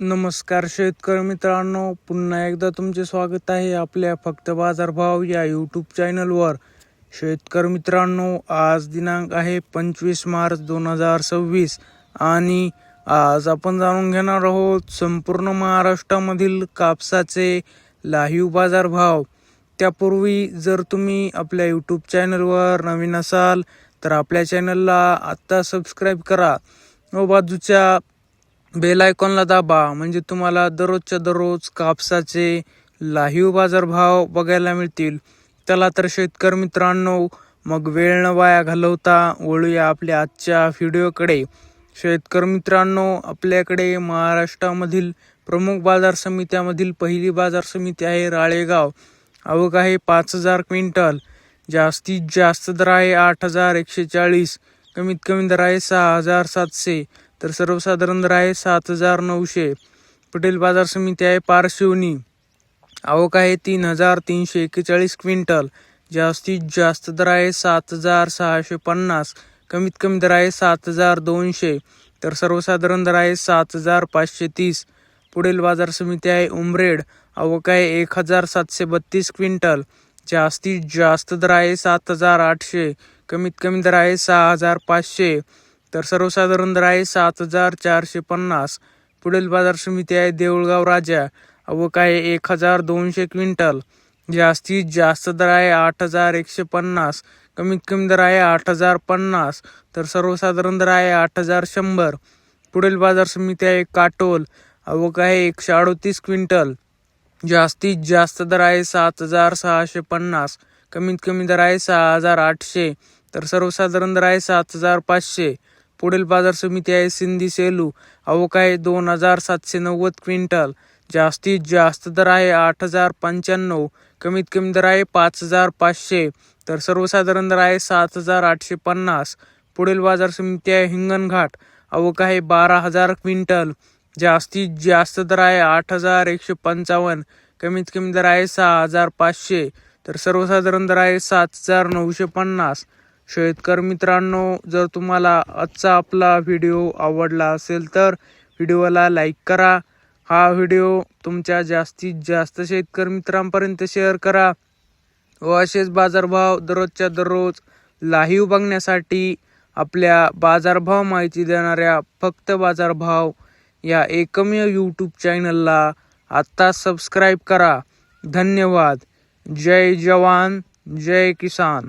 नमस्कार शेतकरी मित्रांनो, पुन्हा एकदा तुमचे स्वागत आहे आपल्या फक्त बाजारभाव या यूट्यूब चॅनलवर. शेतकरी मित्रांनो, आज दिनांक आहे 25 मार्च 2026 आणि आज आपण जाणून घेणार आहोत संपूर्ण महाराष्ट्रामधील कापसाचे लाईव्ह बाजारभाव. त्यापूर्वी जर तुम्ही आपल्या यूट्यूब चॅनलवर नवीन असाल तर आपल्या चॅनलला आत्ता सबस्क्राईब करा व बाजूच्या बेल आयकॉनला दाबा, म्हणजे तुम्हाला दररोजच्या दररोज कापसाचे लाईव्ह बाजारभाव बघायला मिळतील. चला तर शेतकरी मित्रांनो, मग वेळ न वाया घालवता वळूया आपल्या आजच्या व्हिडिओकडे. शेतकरी मित्रांनो, आपल्याकडे महाराष्ट्रामधील प्रमुख बाजार समित्यामधील पहिली बाजार समिती आहे राळेगाव. आवक आहे 5,000 क्विंटल. जास्तीत जास्त दर आहे 8,140. कमीत कमी दर आहे 6,700 तर सर्वसाधारण दर आहे 7,900. पुढील बाजार समिती आहे पारशिवनी. आवक आहे 3,341 क्विंटल. जास्तीत जास्त दर आहे 7,650. कमीत कमी दर आहे 7,200 तर सर्वसाधारण दर आहे 7,530. पुढील बाजार समिती आहे उमरेड. आवक आहे 1,732 क्विंटल. जास्तीत जास्त दर आहे 7,800. कमीत कमी दर आहे 6,500 तर सर्वसाधारण दर आहे 7,450. पुढील बाजार समिती आहे देऊळगाव राजा. आवक आहे 1,200 क्विंटल. जास्तीत जास्त दर आहे 8,150. कमीत कमी दर आहे 8,050 तर सर्वसाधारण दर आहे 8,100. पुढील बाजार समिती आहे काटोल. आवक आहे 138 क्विंटल. जास्तीत जास्त दर आहे 7,650. कमीत कमी दर आहे 6,800 तर सर्वसाधारण दर आहे 7,500. पुढील बाजार समिती आहे सिंधी सेलू. आवक आहे 2,790 क्विंटल. जास्तीत जास्त दर आहे 8,095. कमीत कमी दर आहे 5,500 तर सर्वसाधारण दर आहे 7,850. पुढील बाजार समिती आहे हिंगणघाट. आवक आहे 12,000 क्विंटल. जास्तीत जास्त दर आहे 8,155. कमीत कमी दर आहे 6,500 तर सर्वसाधारण दर आहे 7,950. शेतकरी मित्रांनो, जर तुम्हाला आजचा आपला व्हिडिओ आवडला असेल तर व्हिडिओला लाईक करा. हा व्हिडिओ तुमच्या जास्तीत जास्त शेतकरी मित्रांपर्यंत शेअर करा व असेच बाजारभाव दररोजच्या दररोज लाईव्ह बघण्यासाठी आपल्या बाजारभाव माहिती देणाऱ्या फक्त बाजारभाव या एकमेव यूट्यूब चॅनलला आत्ता सबस्क्राईब करा. धन्यवाद. जय जवान जय किसान.